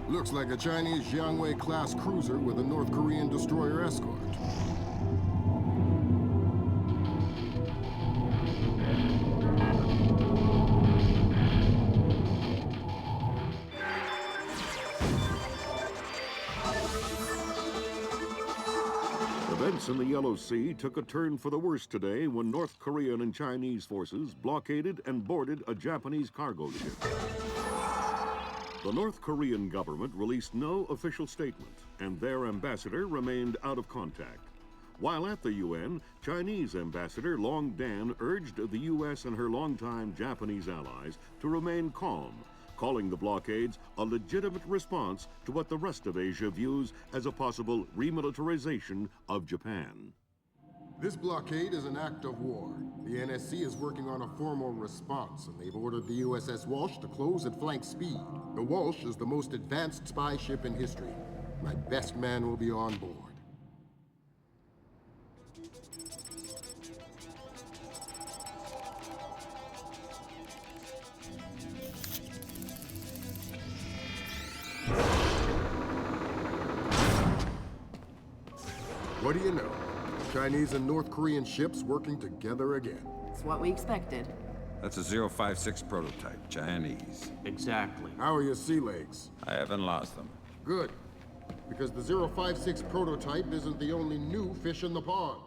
Looks like a Chinese Jiangwei-class cruiser with a North Korean destroyer escort. Events in the Yellow Sea took a turn for the worse today when North Korean and Chinese forces blockaded and boarded a Japanese cargo ship. The North Korean government released no official statement, and their ambassador remained out of contact. While at the UN, Chinese Ambassador Long Dan urged the U.S. and her longtime Japanese allies to remain calm, calling the blockades a legitimate response to what the rest of Asia views as a possible remilitarization of Japan. This blockade is an act of war. The NSC is working on a formal response, and they've ordered the USS Walsh to close at flank speed. The Walsh is the most advanced spy ship in history. My best man will be on board. What do you know? Chinese and North Korean ships working together again. It's what we expected. That's a 056 prototype, Chinese. Exactly. How are your sea legs? I haven't lost them. Good. Because the 056 prototype isn't the only new fish in the pond.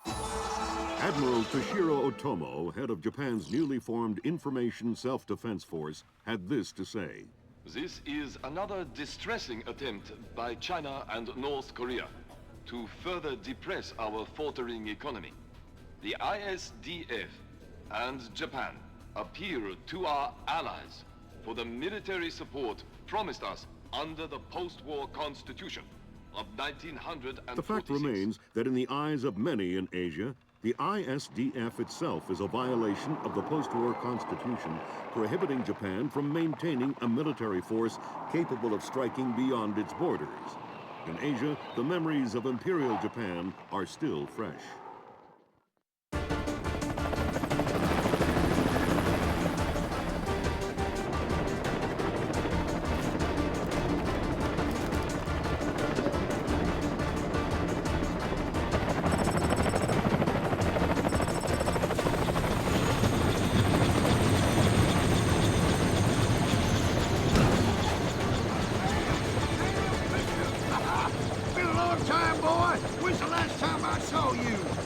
Admiral Toshiro Otomo, head of Japan's newly formed Information Self-Defense Force, had this to say. This is another distressing attempt by China and North Korea to further depress our faltering economy. The ISDF and Japan appeal to our allies for the military support promised us under the post-war constitution of 1946. The fact remains that in the eyes of many in Asia, the ISDF itself is a violation of the post-war constitution, prohibiting Japan from maintaining a military force capable of striking beyond its borders. In Asia, the memories of Imperial Japan are still fresh.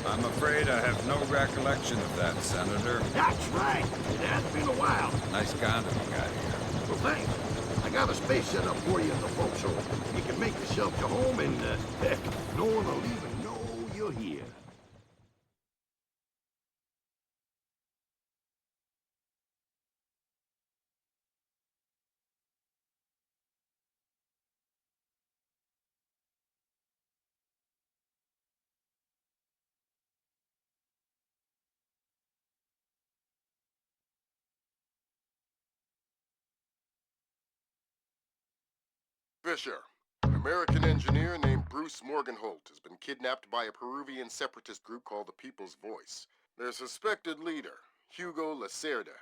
I'm afraid I have no recollection of that, Senator. That's right. It has been a while. Nice condom you got here. Well, thanks. I got a space set up for you in the forecastle. You can make yourself to home and, heck, no one will even know you're here. Fisher, an American engineer named Bruce Morgenholt has been kidnapped by a Peruvian separatist group called the People's Voice. Their suspected leader, Hugo Lacerda,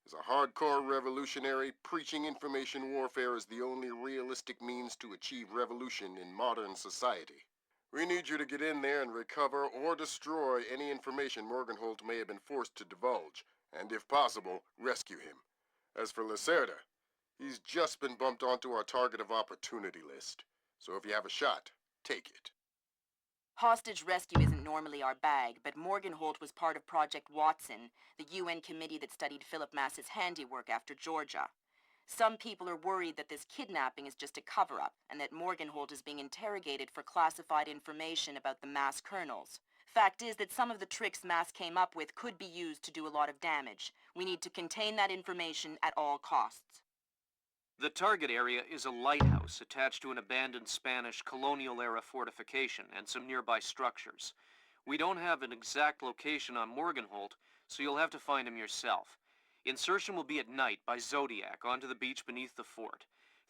is a hardcore revolutionary preaching information warfare as the only realistic means to achieve revolution in modern society. We need you to get in there and recover or destroy any information Morgenholt may have been forced to divulge, and if possible, rescue him. As for Lacerda, he's just been bumped onto our target of opportunity list. So if you have a shot, take it. Hostage rescue isn't normally our bag, but Morgenholt was part of Project Watson, the UN committee that studied Philip Mass's handiwork after Georgia. Some people are worried that this kidnapping is just a cover-up, and that Morgenholt is being interrogated for classified information about the Mass kernels. Fact is that some of the tricks Mass came up with could be used to do a lot of damage. We need to contain that information at all costs. The target area is a lighthouse attached to an abandoned Spanish colonial-era fortification and some nearby structures. We don't have an exact location on Morgenholt, so you'll have to find him yourself. Insertion will be at night by Zodiac onto the beach beneath the fort.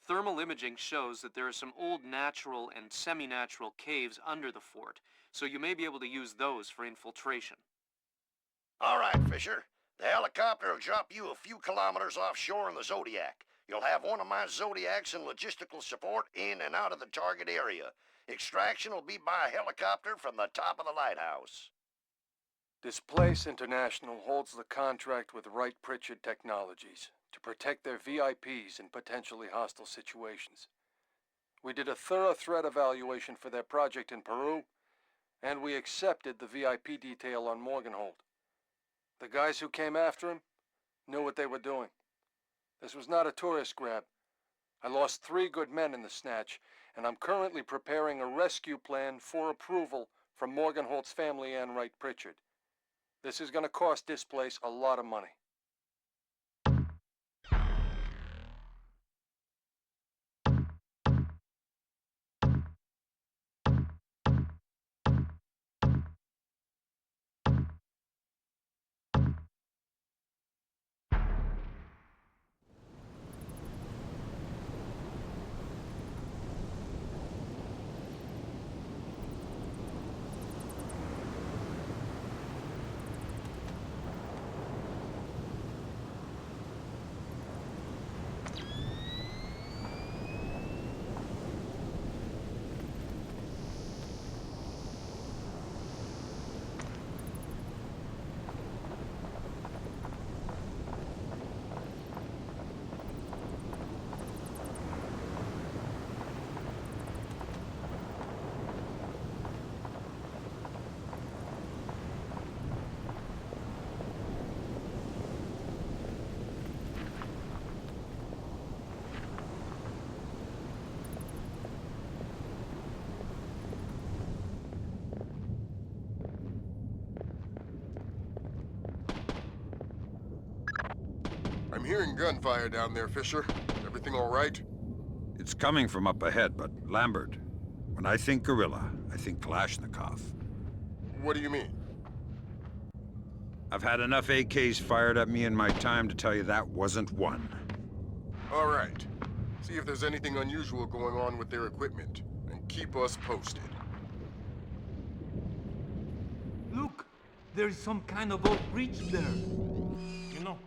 Thermal imaging shows that there are some old natural and semi-natural caves under the fort, so you may be able to use those for infiltration. All right, Fisher. The helicopter will drop you a few kilometers offshore in the Zodiac. You'll have one of my Zodiacs and logistical support in and out of the target area. Extraction will be by helicopter from the top of the lighthouse. Displace International holds the contract with Wright Pritchard Technologies to protect their VIPs in potentially hostile situations. We did a thorough threat evaluation for their project in Peru, and we accepted the VIP detail on Morgenholt. The guys who came after him knew what they were doing. This was not a tourist grab. I lost 3 good men in the snatch, and I'm currently preparing a rescue plan for approval from Morgenholt's family and Wright Pritchard. This is going to cost Displace a lot of money. I'm hearing gunfire down there, Fisher. Everything all right? It's coming from up ahead, but Lambert, when I think guerrilla, I think Kalashnikov. What do you mean? I've had enough AKs fired at me in my time to tell you that wasn't one. All right. See if there's anything unusual going on with their equipment, and keep us posted. Look, there's some kind of old bridge there. You know,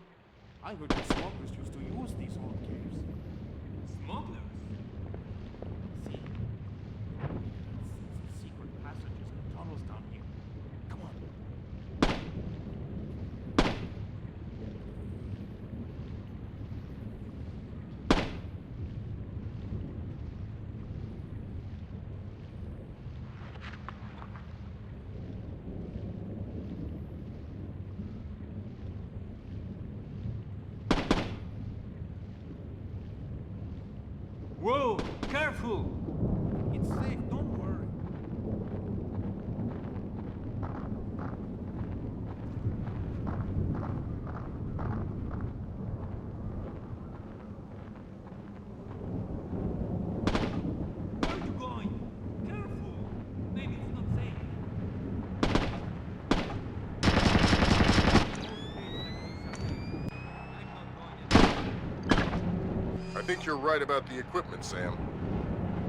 I heard the smugglers used to use these old caves. Smugglers? See? Secret passages and tunnels down here. Come on. Whoa, careful! It's safe, don't worry. Where are you going? Careful! Maybe it's not safe. I think you're right about the equipment, Sam.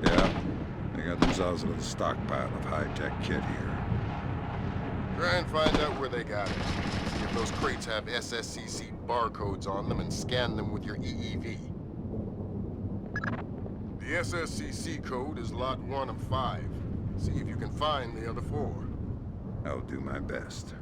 Yeah, they got themselves a little stockpile of high-tech kit here. Try and find out where they got it. See if those crates have SSCC barcodes on them and scan them with your EEV. The SSCC code is lot 1 of 5. See if you can find the other 4. I'll do my best.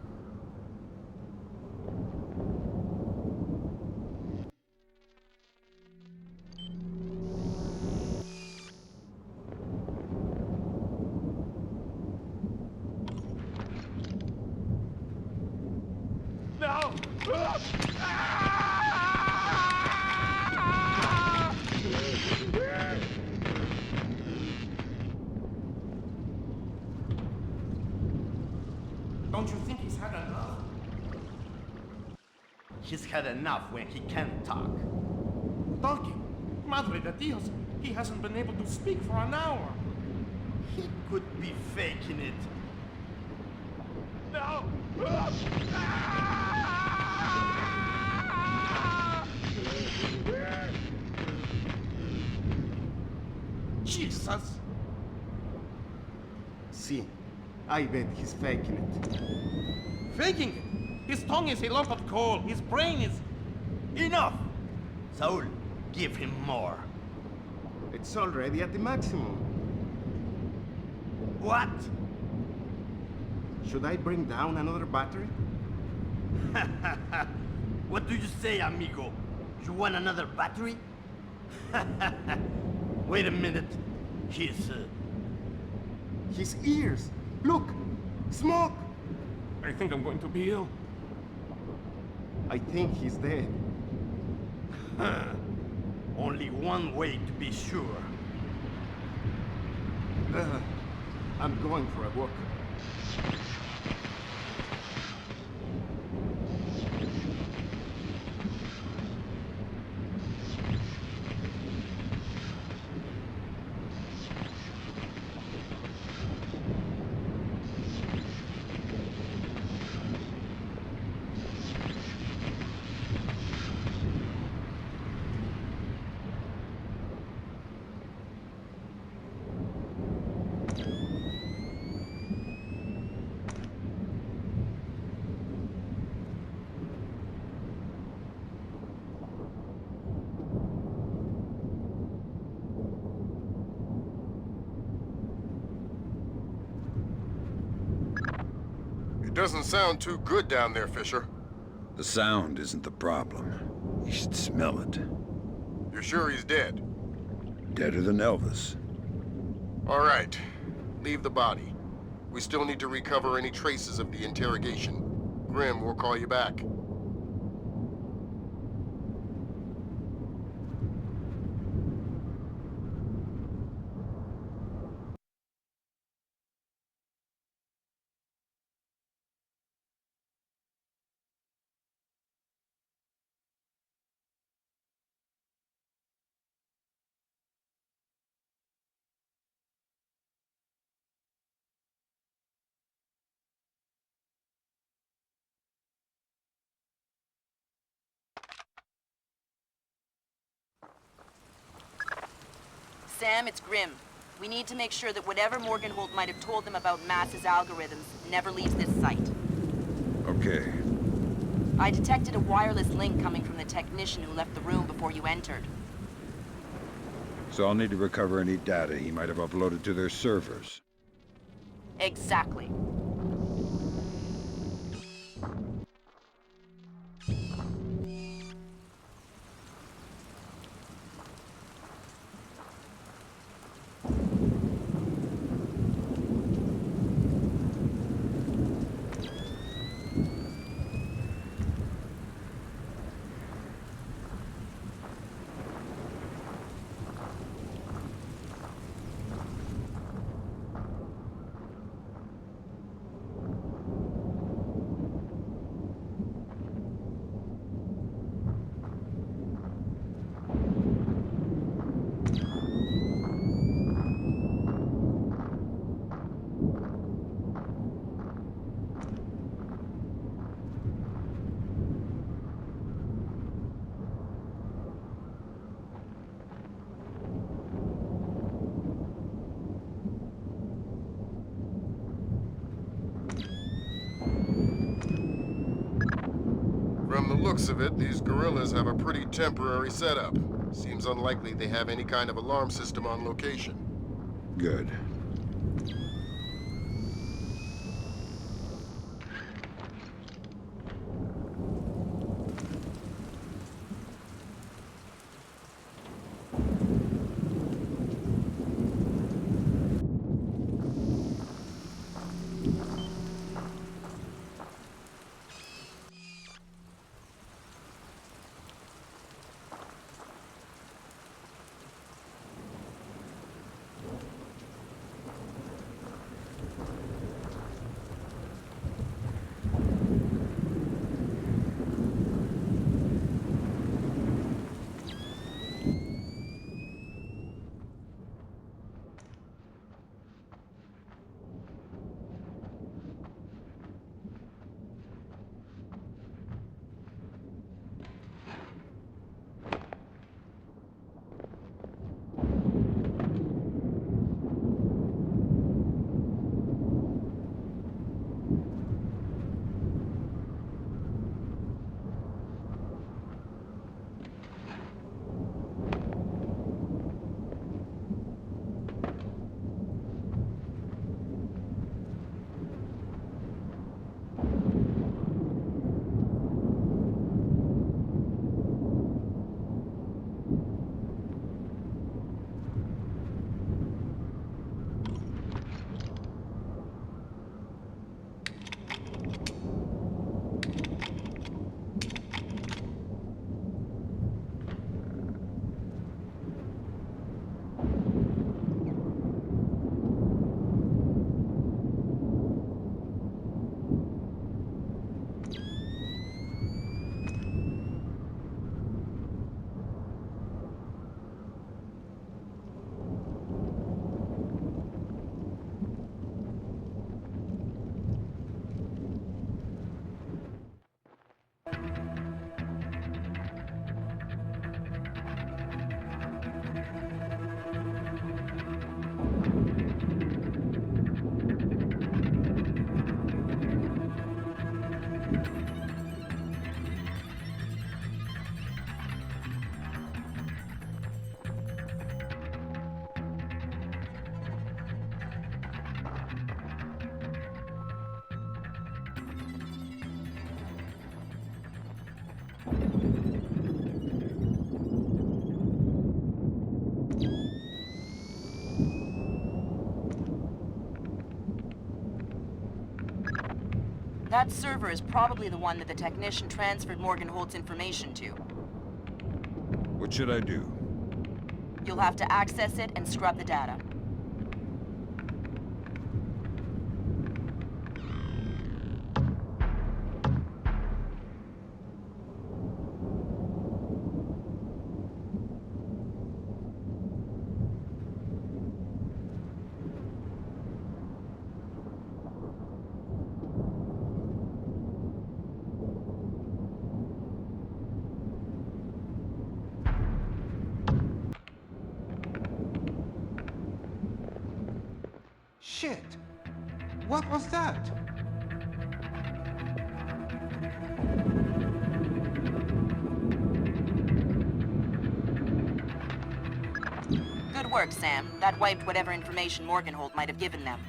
No! He's had enough when he can't talk. Talking? Madre de Dios, he hasn't been able to speak for an hour. He could be faking it. No! Jesus! See, I bet he's faking it. Faking it! His tongue is a lump of coal. His brain is... Enough! Saul, give him more. It's already at the maximum. What? Should I bring down another battery? What do you say, amigo? You want another battery? Wait a minute. His ears! Look! Smoke! I think I'm going to be ill. I think he's dead. Only one way to be sure. I'm going for a walk. Doesn't sound too good down there, Fisher. The sound isn't the problem. You should smell it. You're sure he's dead? Deader than Elvis. All right. Leave the body. We still need to recover any traces of the interrogation. Grim, we'll call you back. Sam, it's Grim. We need to make sure that whatever Morgenholt might have told them about Mass's algorithms never leaves this site. Okay. I detected a wireless link coming from the technician who left the room before you entered. So I'll need to recover any data he might have uploaded to their servers. Exactly. From the looks of it, these guerrillas have a pretty temporary setup. Seems unlikely they have any kind of alarm system on location. Good. That server is probably the one that the technician transferred Morgan Holt's information to. What should I do? You'll have to access it and scrub the data. Shit! What was that? Good work, Sam. That wiped whatever information Morgenhold might have given them.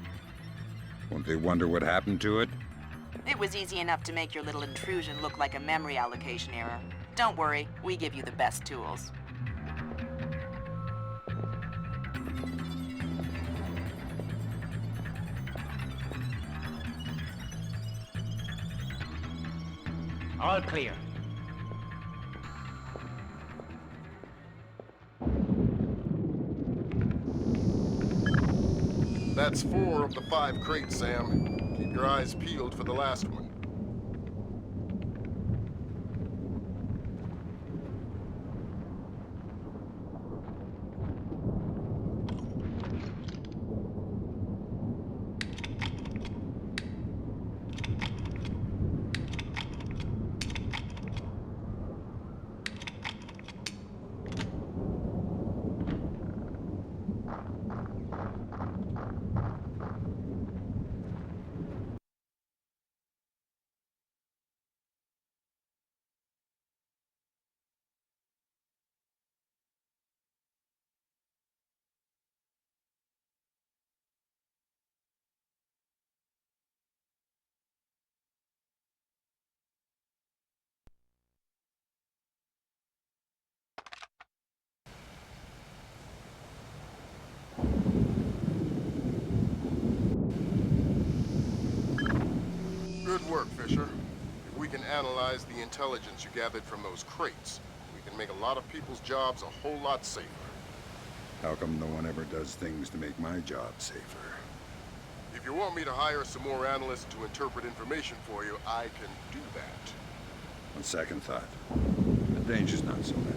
Won't they wonder what happened to it? It was easy enough to make your little intrusion look like a memory allocation error. Don't worry, we give you the best tools. All clear. That's 4 of the 5 crates, Sam. Keep your eyes peeled for the last one. Good work, Fisher. If we can analyze the intelligence you gathered from those crates, we can make a lot of people's jobs a whole lot safer. How come no one ever does things to make my job safer? If you want me to hire some more analysts to interpret information for you, I can do that. On second thought, the danger's not so bad.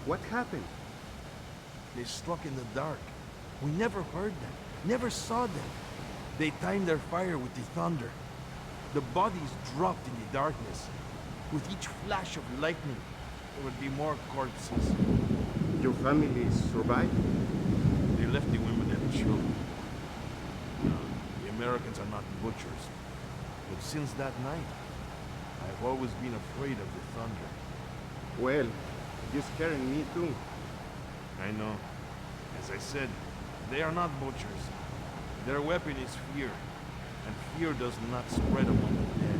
What happened? They struck in the dark. We never heard them, never saw them. They timed their fire with the thunder. The bodies dropped in the darkness. With each flash of lightning, there would be more corpses. Your family survived? They left the women and children. No, the Americans are not butchers. But since that night, I've always been afraid of the thunder. Well, you're scaring me too. I know. As I said, they are not butchers. Their weapon is fear, and fear does not spread among the dead.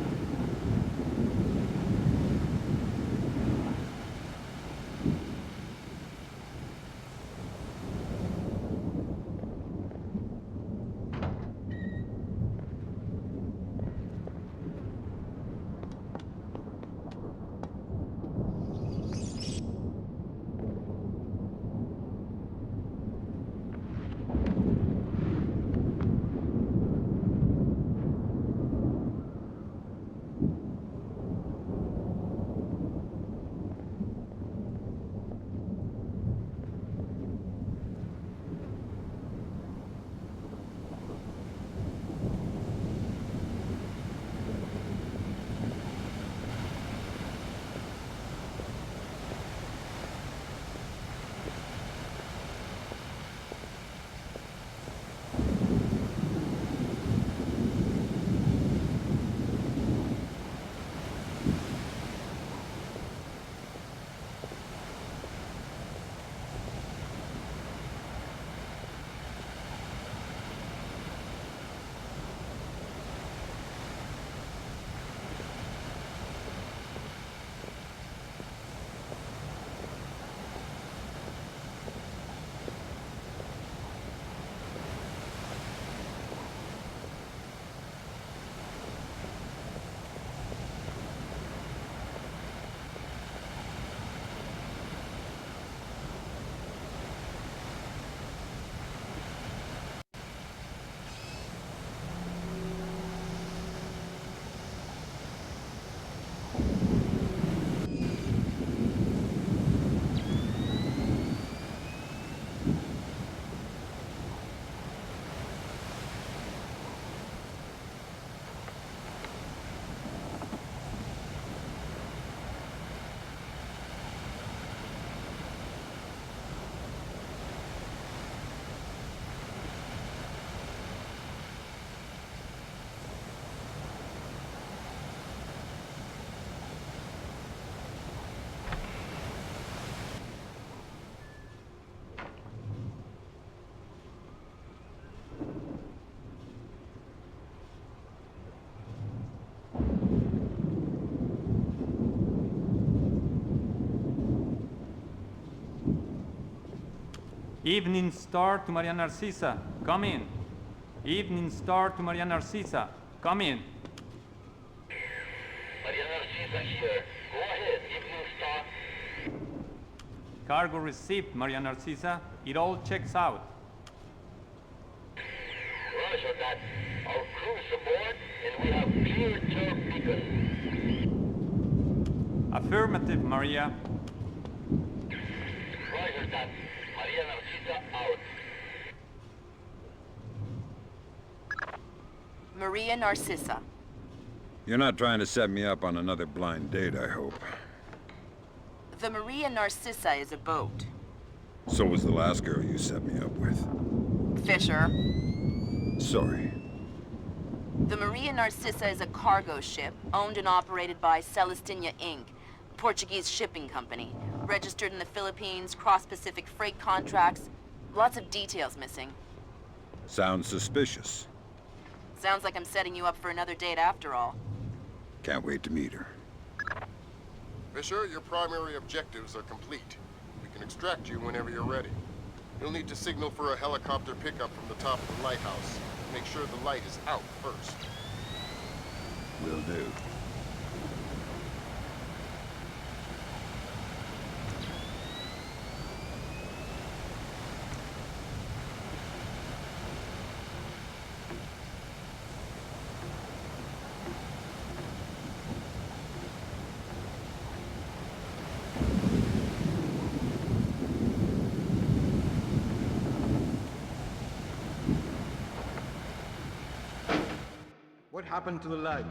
Evening Star to Maria Narcisa, come in. Evening Star to Maria Narcisa, come in. Maria Narcisa here. Go ahead, Evening Star. Cargo received, Maria Narcisa. It all checks out. Roger that. Our crew's aboard, and we have clear turn beacon. Affirmative, Maria. Roger that. Maria Narcisa out. Maria Narcisa. You're not trying to set me up on another blind date, I hope. The Maria Narcisa is a boat. So was the last girl you set me up with. Fisher. Sorry. The Maria Narcisa is a cargo ship owned and operated by Celestina Inc., a Portuguese shipping company, registered in the Philippines, cross-Pacific freight contracts. Lots of details missing. Sounds suspicious. Sounds like I'm setting you up for another date after all. Can't wait to meet her. Fisher, your primary objectives are complete. We can extract you whenever you're ready. You'll need to signal for a helicopter pickup from the top of the lighthouse. Make sure the light is out first. Will do. What happened to the lights?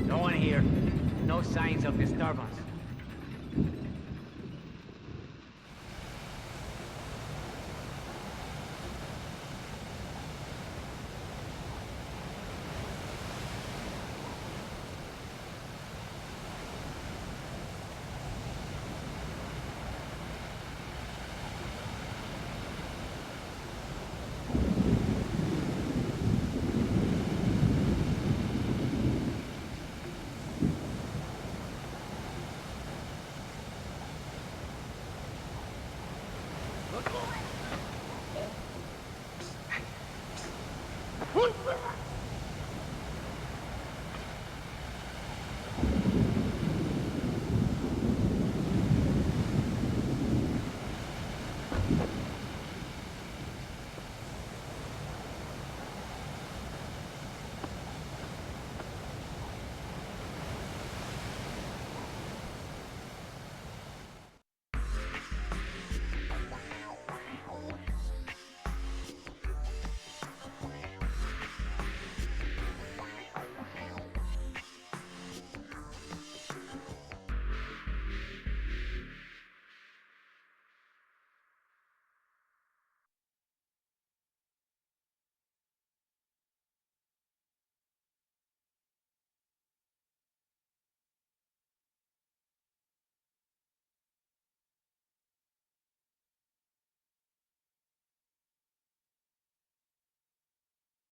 No one here. No signs of disturbance.